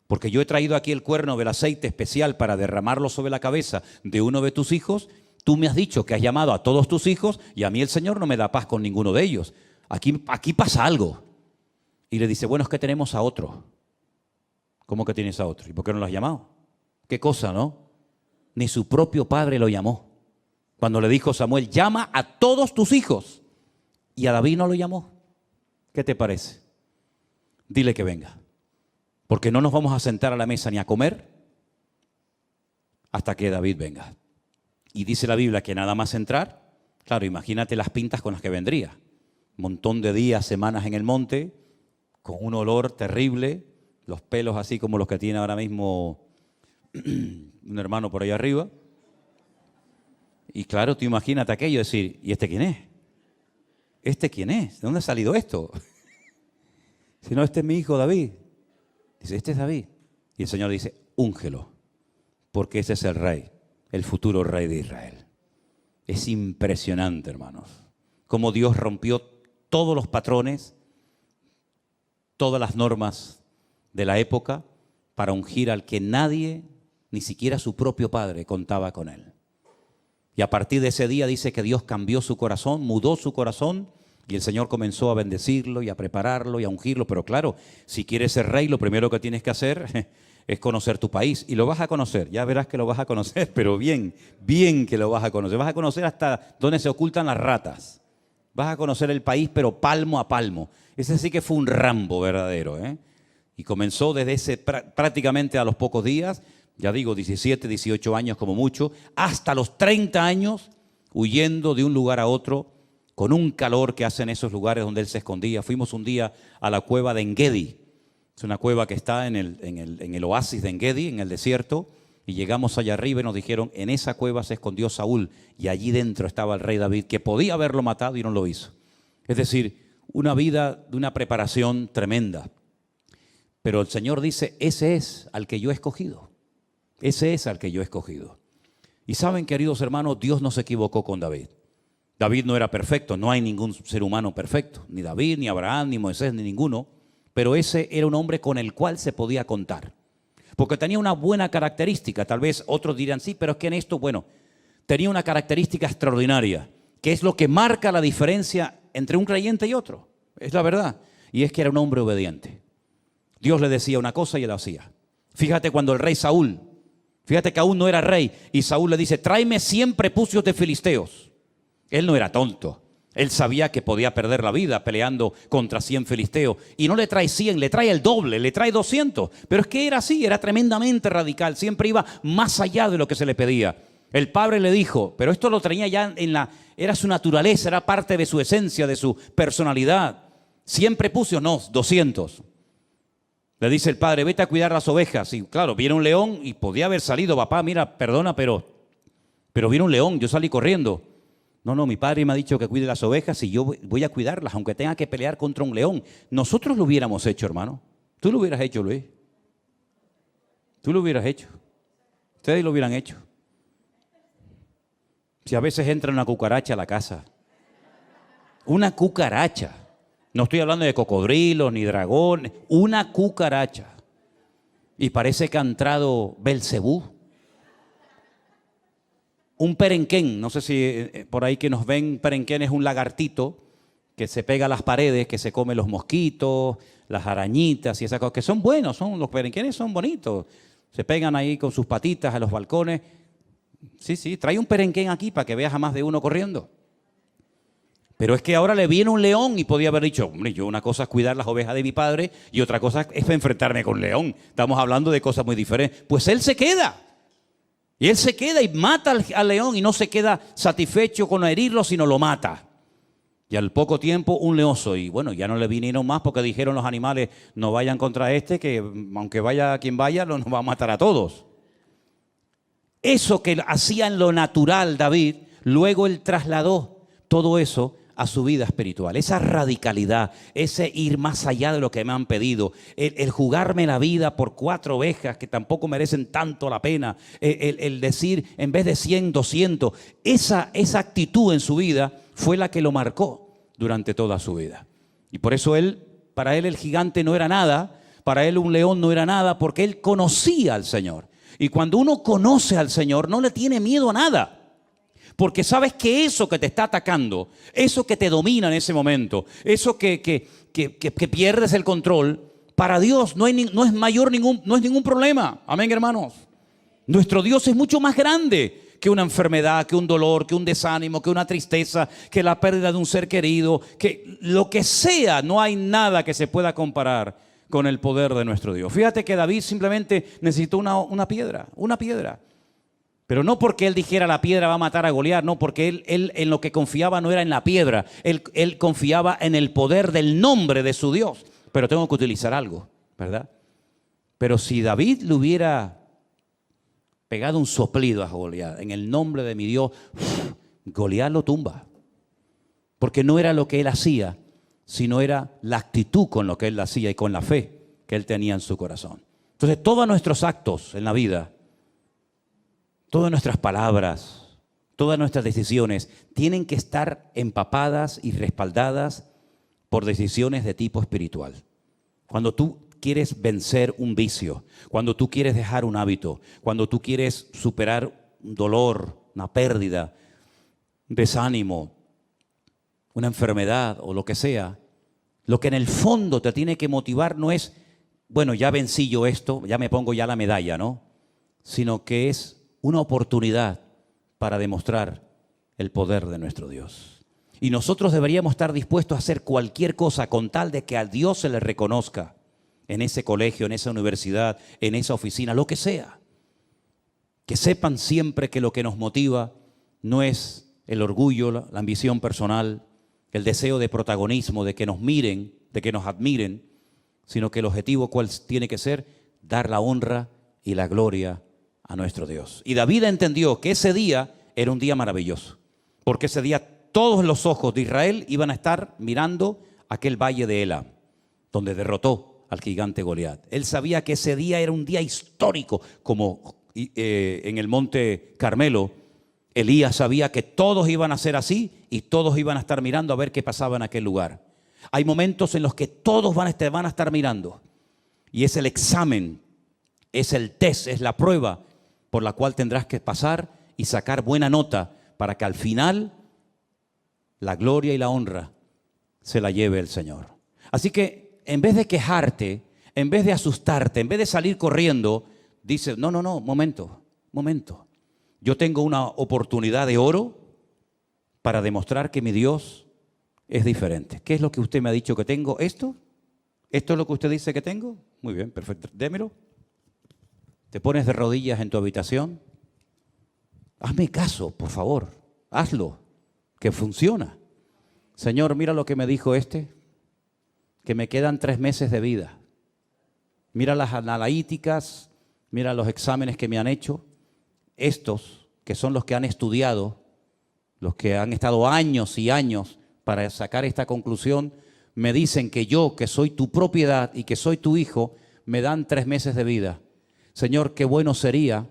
Porque yo he traído aquí el cuerno del aceite especial para derramarlo sobre la cabeza de uno de tus hijos. Tú me has dicho que has llamado a todos tus hijos y a mí el Señor no me da paz con ninguno de ellos. Aquí pasa algo. Y le dice, bueno, es que tenemos a otro. ¿Cómo que tienes a otro? ¿Y por qué no lo has llamado? ¿Qué cosa, no? Ni su propio padre lo llamó. Cuando le dijo Samuel, llama a todos tus hijos. Y a David no lo llamó. ¿Qué te parece? Dile que venga. Porque no nos vamos a sentar a la mesa ni a comer hasta que David venga. Y dice la Biblia que nada más entrar, claro, imagínate las pintas con las que vendría. Un montón de días, semanas en el monte, con un olor terrible, los pelos así como los que tiene ahora mismo un hermano por ahí arriba. Y claro, tú imagínate aquello, decir, ¿y este quién es? ¿Este quién es? ¿De dónde ha salido esto? Si no, este es mi hijo David. Dice, este es David. Y el Señor dice, úngelo, porque ese es el rey, el futuro rey de Israel. Es impresionante, hermanos, cómo Dios rompió todos los patrones, todas las normas de la época para ungir al que nadie, ni siquiera su propio padre, contaba con él. Y a partir de ese día dice que Dios cambió su corazón, mudó su corazón, y el Señor comenzó a bendecirlo y a prepararlo y a ungirlo. Pero claro, si quieres ser rey, lo primero que tienes que hacer es conocer tu país. Y lo vas a conocer, ya verás que lo vas a conocer, pero bien, bien que lo vas a conocer. Vas a conocer hasta dónde se ocultan las ratas. Vas a conocer el país, pero palmo a palmo. Ese sí que fue un Rambo verdadero, ¿eh? Y comenzó desde prácticamente a los pocos días, ya digo, 17, 18 años como mucho, hasta los 30 años, huyendo de un lugar a otro, con un calor que hace en esos lugares donde él se escondía. Fuimos un día a la cueva de Engedi. Es una cueva que está en el oasis de Engedi, en el desierto, y llegamos allá arriba y nos dijeron, en esa cueva se escondió Saúl, y allí dentro estaba el rey David, que podía haberlo matado y no lo hizo. Es decir, una vida de una preparación tremenda. Pero el Señor dice, ese es al que yo he escogido. Ese es al que yo he escogido. Y saben, queridos hermanos, Dios no se equivocó con David. David no era perfecto, no hay ningún ser humano perfecto. Ni David, ni Abraham, ni Moisés, ni ninguno. Pero ese era un hombre con el cual se podía contar. Porque tenía una buena característica. Tal vez otros dirán, sí, pero es que en esto, bueno, tenía una característica extraordinaria, que es lo que marca la diferencia entre un creyente y otro. Es la verdad. Y es que era un hombre obediente. Dios le decía una cosa y él hacía. Fíjate cuando el rey Saúl, fíjate que aún no era rey, y Saúl le dice, tráeme 100 prepucios de filisteos. Él no era tonto. Él sabía que podía perder la vida peleando contra 100 filisteos. Y no le trae 100, le trae el doble, le trae 200. Pero es que era así, era tremendamente radical. Siempre iba más allá de lo que se le pedía. El padre le dijo, pero esto lo tenía ya era su naturaleza, era parte de su esencia, de su personalidad. 100 prepucios, no, 200. Le dice el padre, vete a cuidar las ovejas. Y claro, viene un león y podía haber salido, papá, mira, perdona, pero viene un león, yo salí corriendo. No, mi padre me ha dicho que cuide las ovejas y yo voy a cuidarlas, aunque tenga que pelear contra un león. Nosotros lo hubiéramos hecho, hermano. Tú lo hubieras hecho, Luis. Tú lo hubieras hecho. Ustedes lo hubieran hecho. Si a veces entra una cucaracha a la casa. Una cucaracha. No estoy hablando de cocodrilos ni dragones. Una cucaracha. Y parece que ha entrado Belcebú. Un perenquén. No sé si por ahí que nos ven, perenquén es un lagartito que se pega a las paredes, que se come los mosquitos, las arañitas y esas cosas, que son buenos, los perenquenes son bonitos. Se pegan ahí con sus patitas a los balcones. Sí, trae un perenquén aquí para que veas a más de uno corriendo. Pero es que ahora le viene un león y podía haber dicho, hombre, yo una cosa es cuidar las ovejas de mi padre y otra cosa es enfrentarme con león. Estamos hablando de cosas muy diferentes. Pues él se queda. Y él se queda y mata al león y no se queda satisfecho con herirlo, sino lo mata. Y al poco tiempo un leoso. Y bueno, ya no le vinieron más porque dijeron los animales, no vayan contra este, que aunque vaya quien vaya, nos va a matar a todos. Eso que hacía en lo natural David, luego él trasladó todo eso a su vida espiritual. Esa radicalidad, ese ir más allá de lo que me han pedido, el jugarme la vida por 4 ovejas que tampoco merecen tanto la pena, el decir en vez de 100, 200, esa actitud en su vida fue la que lo marcó durante toda su vida. Y por eso para él el gigante no era nada, para él un león no era nada, porque él conocía al Señor. Y cuando uno conoce al Señor, no le tiene miedo a nada. Porque sabes que eso que te está atacando, eso que te domina en ese momento, eso que pierdes el control, para Dios no es ningún problema. Amén, hermanos. Nuestro Dios es mucho más grande que una enfermedad, que un dolor, que un desánimo, que una tristeza, que la pérdida de un ser querido, que lo que sea, no hay nada que se pueda comparar con el poder de nuestro Dios. Fíjate que David simplemente necesitó una piedra. Pero no porque él dijera la piedra va a matar a Goliat, no, porque él en lo que confiaba no era en la piedra, él confiaba en el poder del nombre de su Dios. Pero tengo que utilizar algo, ¿verdad? Pero si David le hubiera pegado un soplido a Goliat, en el nombre de mi Dios, Goliat lo tumba. Porque no era lo que él hacía, sino era la actitud con lo que él hacía y con la fe que él tenía en su corazón. Entonces todos nuestros actos en la vida, todas nuestras palabras, todas nuestras decisiones tienen que estar empapadas y respaldadas por decisiones de tipo espiritual. Cuando tú quieres vencer un vicio, cuando tú quieres dejar un hábito, cuando tú quieres superar un dolor, una pérdida, un desánimo, una enfermedad o lo que sea, lo que en el fondo te tiene que motivar no es, bueno, ya vencí yo esto, ya me pongo ya la medalla, ¿no? Sino que es una oportunidad para demostrar el poder de nuestro Dios. Y nosotros deberíamos estar dispuestos a hacer cualquier cosa con tal de que a Dios se le reconozca en ese colegio, en esa universidad, en esa oficina, lo que sea. Que sepan siempre que lo que nos motiva no es el orgullo, la ambición personal, el deseo de protagonismo, de que nos miren, de que nos admiren, sino que el objetivo cuál tiene que ser, dar la honra y la gloria a nuestro Dios. Y David entendió que ese día era un día maravilloso, porque ese día todos los ojos de Israel iban a estar mirando aquel valle de Elam, donde derrotó al gigante Goliat. Él sabía que ese día era un día histórico, como en el monte Carmelo, Elías sabía que todos iban a ser así y todos iban a estar mirando a ver qué pasaba en aquel lugar. Hay momentos en los que todos van a estar mirando, y es el examen, es el test, es la prueba por la cual tendrás que pasar y sacar buena nota para que al final la gloria y la honra se la lleve el Señor. Así que en vez de quejarte, en vez de asustarte, en vez de salir corriendo, dice, no, momento. Yo tengo una oportunidad de oro para demostrar que mi Dios es diferente. ¿Qué es lo que usted me ha dicho que tengo? ¿Esto? ¿Esto es lo que usted dice que tengo? Muy bien, perfecto. Démelo. Te pones de rodillas en tu habitación. Hazme caso, por favor. Hazlo, que funciona. Señor, mira lo que me dijo que me quedan 3 meses de vida. Mira las analíticas, mira los exámenes que me han hecho. Estos, que son los que han estudiado, los que han estado años y años para sacar esta conclusión, me dicen que yo, que soy tu propiedad y que soy tu hijo, me dan 3 meses de vida. Señor, qué bueno sería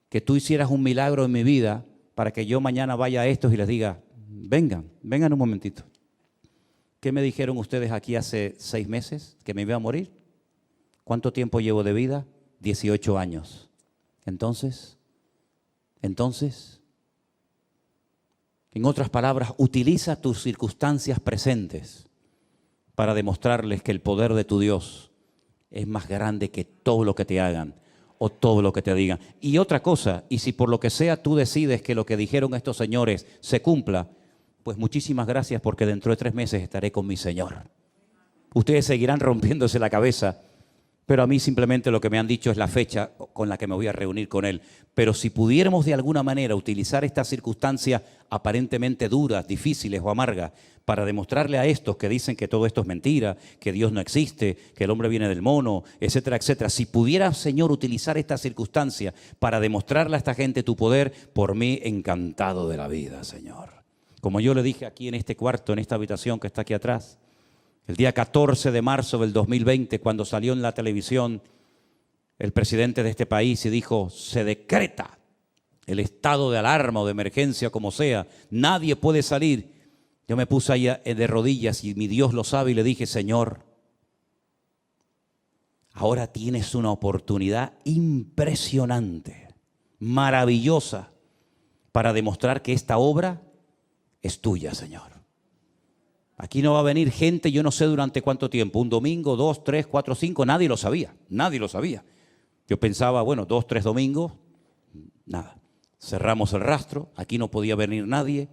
que tú hicieras un milagro en mi vida para que yo mañana vaya a estos y les diga, vengan un momentito. ¿Qué me dijeron ustedes aquí hace 6 meses? ¿Que me iba a morir? ¿Cuánto tiempo llevo de vida? 18 años. Entonces, en otras palabras, utiliza tus circunstancias presentes para demostrarles que el poder de tu Dios es más grande que todo lo que te hagan o todo lo que te digan. Y otra cosa, y si por lo que sea tú decides que lo que dijeron estos señores se cumpla, pues muchísimas gracias porque dentro de 3 meses estaré con mi Señor. Ustedes seguirán rompiéndose la cabeza, pero a mí simplemente lo que me han dicho es la fecha con la que me voy a reunir con Él. Pero si pudiéramos de alguna manera utilizar estas circunstancias aparentemente duras, difíciles o amargas para demostrarle a estos que dicen que todo esto es mentira, que Dios no existe, que el hombre viene del mono, etcétera, etcétera. Si pudiera, Señor, utilizar estas circunstancias para demostrarle a esta gente tu poder, por mí encantado de la vida, Señor. Como yo le dije aquí en este cuarto, en esta habitación que está aquí atrás, el día 14 de marzo del 2020, cuando salió en la televisión el presidente de este país y dijo, se decreta el estado de alarma o de emergencia, como sea, nadie puede salir. Yo me puse ahí de rodillas y mi Dios lo sabe y le dije, Señor, ahora tienes una oportunidad impresionante, maravillosa, para demostrar que esta obra es tuya, Señor. Aquí no va a venir gente, yo no sé durante cuánto tiempo, 1 domingo, 2, 3, 4, 5, nadie lo sabía. Yo pensaba, bueno, 2, 3 domingos, nada. Cerramos el rastro, aquí no podía venir nadie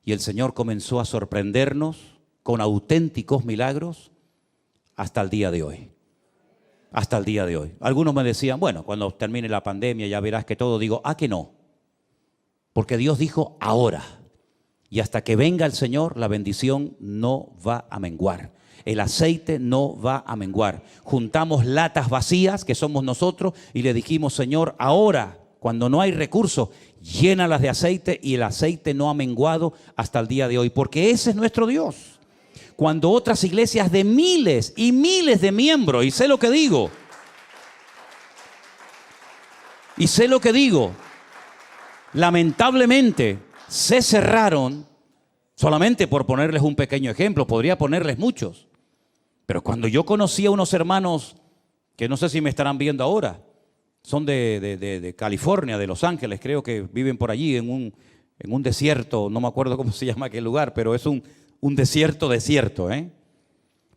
y el Señor comenzó a sorprendernos con auténticos milagros hasta el día de hoy. Hasta el día de hoy. Algunos me decían, bueno, cuando termine la pandemia ya verás que todo. Digo, que no. Porque Dios dijo ahora. Y hasta que venga el Señor, la bendición no va a menguar. El aceite no va a menguar. Juntamos latas vacías, que somos nosotros, y le dijimos, Señor, ahora, cuando no hay recursos, llénalas de aceite, y el aceite no ha menguado hasta el día de hoy, porque ese es nuestro Dios. Cuando otras iglesias de miles y miles de miembros, y sé lo que digo, lamentablemente, se cerraron, solamente por ponerles un pequeño ejemplo, podría ponerles muchos. Pero cuando yo conocí a unos hermanos, que no sé si me estarán viendo ahora, son de California, de Los Ángeles, creo que viven por allí en un desierto, no me acuerdo cómo se llama aquel lugar, pero es un desierto,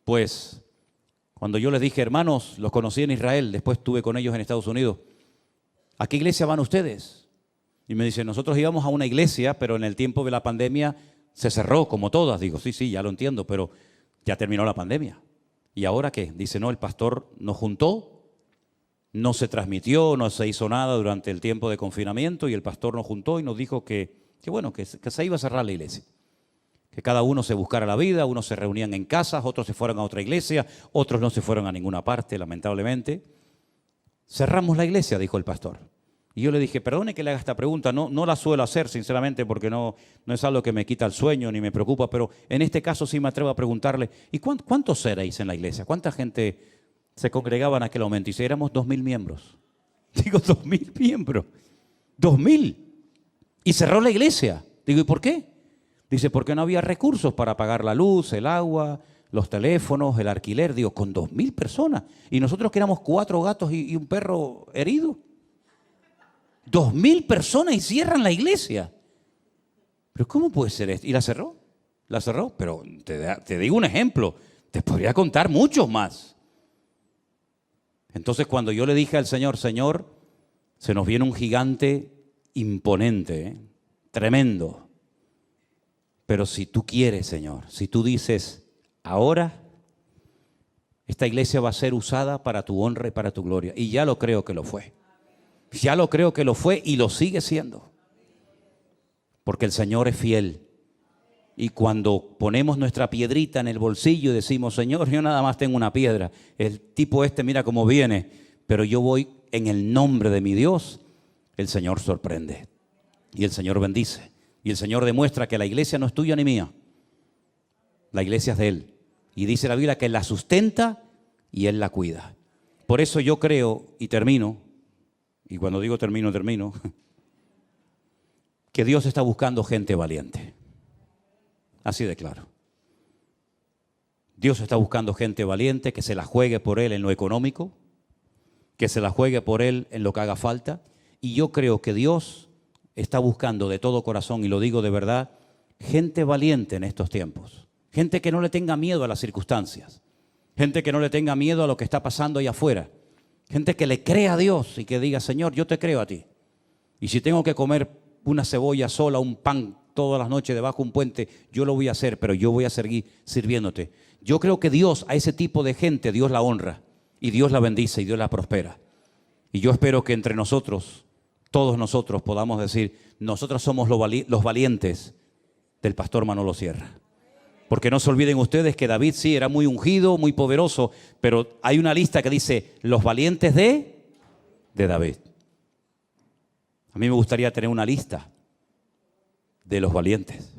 Pues, cuando yo les dije, hermanos, los conocí en Israel, después estuve con ellos en Estados Unidos, ¿a qué iglesia van ustedes? Y me dice, nosotros íbamos a una iglesia, pero en el tiempo de la pandemia se cerró, como todas. Digo, sí, ya lo entiendo, pero ya terminó la pandemia. ¿Y ahora qué? Dice, no, el pastor nos juntó, no se transmitió, no se hizo nada durante el tiempo de confinamiento, y el pastor nos juntó y nos dijo que se iba a cerrar la iglesia. Que cada uno se buscara la vida, unos se reunían en casas, otros se fueron a otra iglesia, otros no se fueron a ninguna parte, lamentablemente. Cerramos la iglesia, dijo el pastor. Y yo le dije, perdone que le haga esta pregunta, no la suelo hacer sinceramente porque no es algo que me quita el sueño ni me preocupa, pero en este caso sí me atrevo a preguntarle, ¿y cuántos erais en la iglesia? ¿Cuánta gente se congregaba en aquel momento? Y si éramos 2.000 miembros. Digo, 2.000 miembros. 2.000. Y cerró la iglesia. Digo, ¿y por qué? Dice, porque no había recursos para pagar la luz, el agua, los teléfonos, el alquiler. Digo, con 2.000 personas. Y nosotros que éramos 4 gatos y un perro herido. 2.000 personas y cierran la iglesia. ¿Pero cómo puede ser esto? ¿Y la cerró? La cerró, pero te digo un ejemplo. Te podría contar muchos más. Entonces cuando yo le dije al Señor, Señor, se nos viene un gigante imponente, tremendo. Pero si tú quieres, Señor, si tú dices, ahora esta iglesia va a ser usada para tu honra y para tu gloria. Y ya lo creo que lo fue. Ya lo creo que lo fue y lo sigue siendo. Porque el Señor es fiel. Y cuando ponemos nuestra piedrita en el bolsillo y decimos, Señor, yo nada más tengo una piedra. El tipo mira cómo viene, pero yo voy en el nombre de mi Dios. El Señor sorprende. Y el Señor bendice. Y el Señor demuestra que la iglesia no es tuya ni mía. La iglesia es de Él. Y dice la Biblia que Él la sustenta y Él la cuida. Por eso yo creo, y termino, y cuando digo termino, que Dios está buscando gente valiente. Así de claro. Dios está buscando gente valiente que se la juegue por Él en lo económico, que se la juegue por Él en lo que haga falta. Y yo creo que Dios está buscando de todo corazón, y lo digo de verdad, gente valiente en estos tiempos. Gente que no le tenga miedo a las circunstancias. Gente que no le tenga miedo a lo que está pasando allá afuera. Gente que le crea a Dios y que diga, Señor, yo te creo a ti. Y si tengo que comer una cebolla sola, un pan todas las noches debajo de un puente, yo lo voy a hacer, pero yo voy a seguir sirviéndote. Yo creo que Dios, a ese tipo de gente, Dios la honra y Dios la bendice y Dios la prospera. Y yo espero que entre nosotros, todos nosotros podamos decir, nosotros somos los valientes del pastor Manolo Sierra. Porque no se olviden ustedes que David sí era muy ungido, muy poderoso, pero hay una lista que dice los valientes de David. A mí me gustaría tener una lista de los valientes.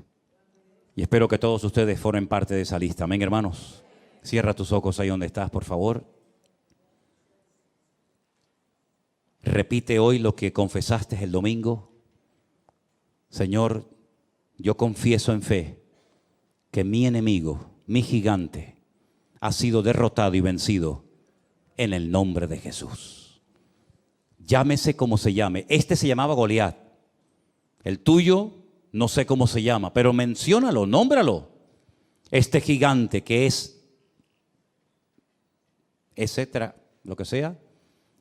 Y espero que todos ustedes formen parte de esa lista. Amén, hermanos. Cierra tus ojos ahí donde estás, por favor. Repite hoy lo que confesaste el domingo. Señor, yo confieso en fe que mi enemigo, mi gigante, ha sido derrotado y vencido en el nombre de Jesús. Llámese como se llame. Este se llamaba Goliat. El tuyo, no sé cómo se llama, pero menciónalo, nómbralo. Este gigante que es, etcétera, lo que sea,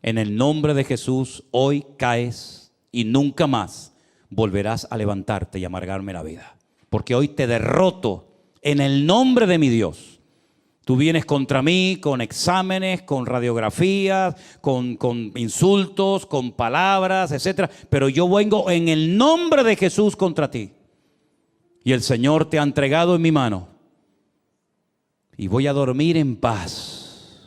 en el nombre de Jesús, hoy caes y nunca más volverás a levantarte y amargarme la vida. Porque hoy te derroto en el nombre de mi Dios. Tú vienes contra mí con exámenes, con radiografías, con insultos, con palabras, etcétera. Pero yo vengo en el nombre de Jesús contra ti. Y el Señor te ha entregado en mi mano. Y voy a dormir en paz.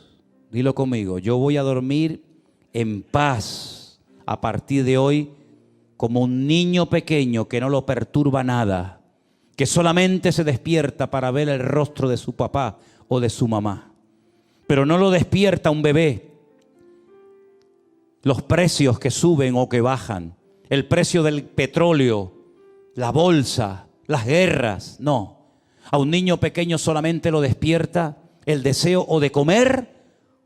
Dilo conmigo, yo voy a dormir en paz a partir de hoy como un niño pequeño que no lo perturba nada, que solamente se despierta para ver el rostro de su papá o de su mamá. Pero no lo despierta un bebé. Los precios que suben o que bajan, el precio del petróleo, la bolsa, las guerras, no. A un niño pequeño solamente lo despierta el deseo o de comer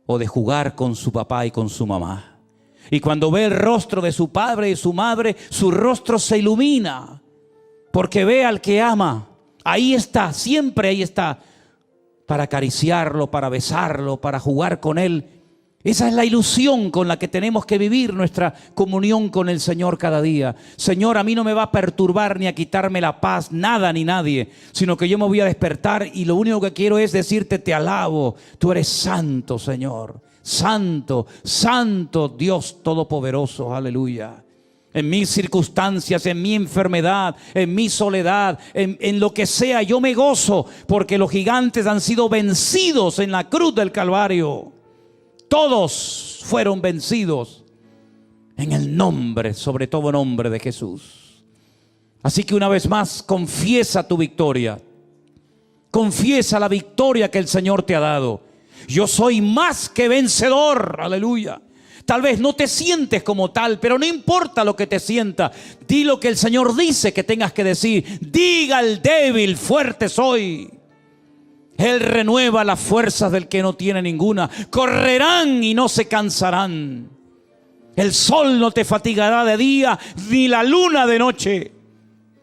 o de jugar con su papá y con su mamá. Y cuando ve el rostro de su padre y su madre, su rostro se ilumina, porque ve al que ama. Ahí está, siempre ahí está, para acariciarlo, para besarlo, para jugar con él. Esa es la ilusión con la que tenemos que vivir nuestra comunión con el Señor cada día. Señor, a mí no me va a perturbar ni a quitarme la paz, nada ni nadie, sino que yo me voy a despertar y lo único que quiero es decirte, te alabo. Tú eres santo, Señor. Santo, santo Dios Todopoderoso. Aleluya. En mis circunstancias, en mi enfermedad, en mi soledad, en lo que sea, yo me gozo porque los gigantes han sido vencidos en la cruz del Calvario. Todos fueron vencidos en el nombre, sobre todo nombre de Jesús. Así que una vez más, confiesa tu victoria. Confiesa la victoria que el Señor te ha dado. Yo soy más que vencedor, aleluya. Tal vez no te sientes como tal, pero no importa lo que te sienta. Di lo que el Señor dice que tengas que decir. Diga al débil, fuerte soy. Él renueva las fuerzas del que no tiene ninguna. Correrán y no se cansarán. El sol no te fatigará de día, ni la luna de noche.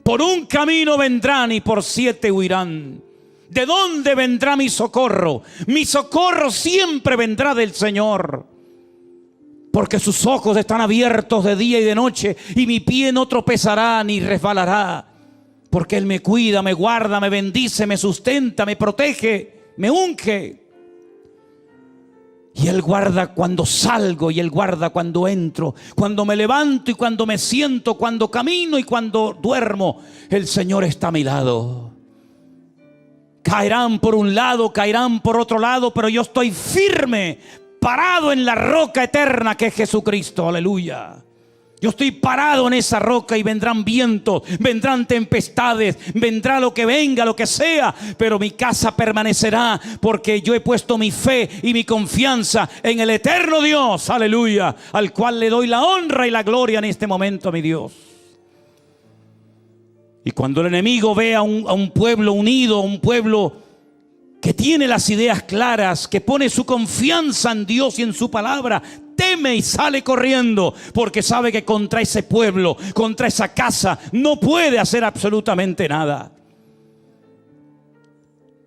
Por un camino vendrán y por 7 huirán. ¿De dónde vendrá mi socorro? Mi socorro siempre vendrá del Señor. Porque sus ojos están abiertos de día y de noche, y mi pie no tropezará ni resbalará. Porque Él me cuida, me guarda, me bendice, me sustenta, me protege, me unge. Y Él guarda cuando salgo y Él guarda cuando entro, cuando me levanto y cuando me siento, cuando camino y cuando duermo. El Señor está a mi lado. Caerán por un lado, caerán por otro lado, pero yo estoy firme, parado en la roca eterna que es Jesucristo. Aleluya. Yo estoy parado en esa roca y vendrán vientos, vendrán tempestades, vendrá lo que venga, lo que sea, pero mi casa permanecerá porque yo he puesto mi fe y mi confianza en el eterno Dios, aleluya, al cual le doy la honra y la gloria en este momento, mi Dios. Y cuando el enemigo ve a un pueblo unido, un pueblo que tiene las ideas claras, que pone su confianza en Dios y en su palabra, teme y sale corriendo porque sabe que contra ese pueblo, contra esa casa, no puede hacer absolutamente nada.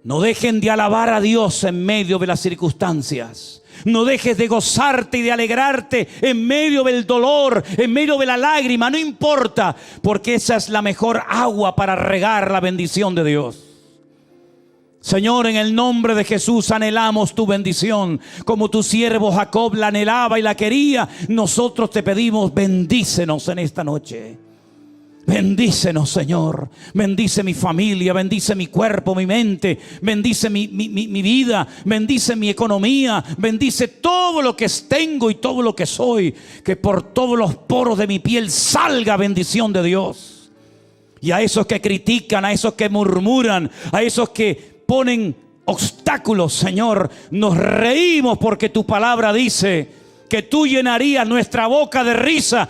No dejen de alabar a Dios en medio de las circunstancias. No dejes de gozarte y de alegrarte en medio del dolor, en medio de la lágrima, no importa, porque esa es la mejor agua para regar la bendición de Dios. Señor, en el nombre de Jesús anhelamos tu bendición. Como tu siervo Jacob la anhelaba y la quería, nosotros te pedimos, bendícenos en esta noche. Bendícenos, Señor. Bendice mi familia, bendice mi cuerpo, mi mente, bendice mi vida, bendice mi economía, bendice todo lo que tengo y todo lo que soy. Que por todos los poros de mi piel salga bendición de Dios. Y a esos que critican, a esos que murmuran, a esos que ponen obstáculos, Señor, nos reímos porque tu palabra dice que tú llenarías nuestra boca de risa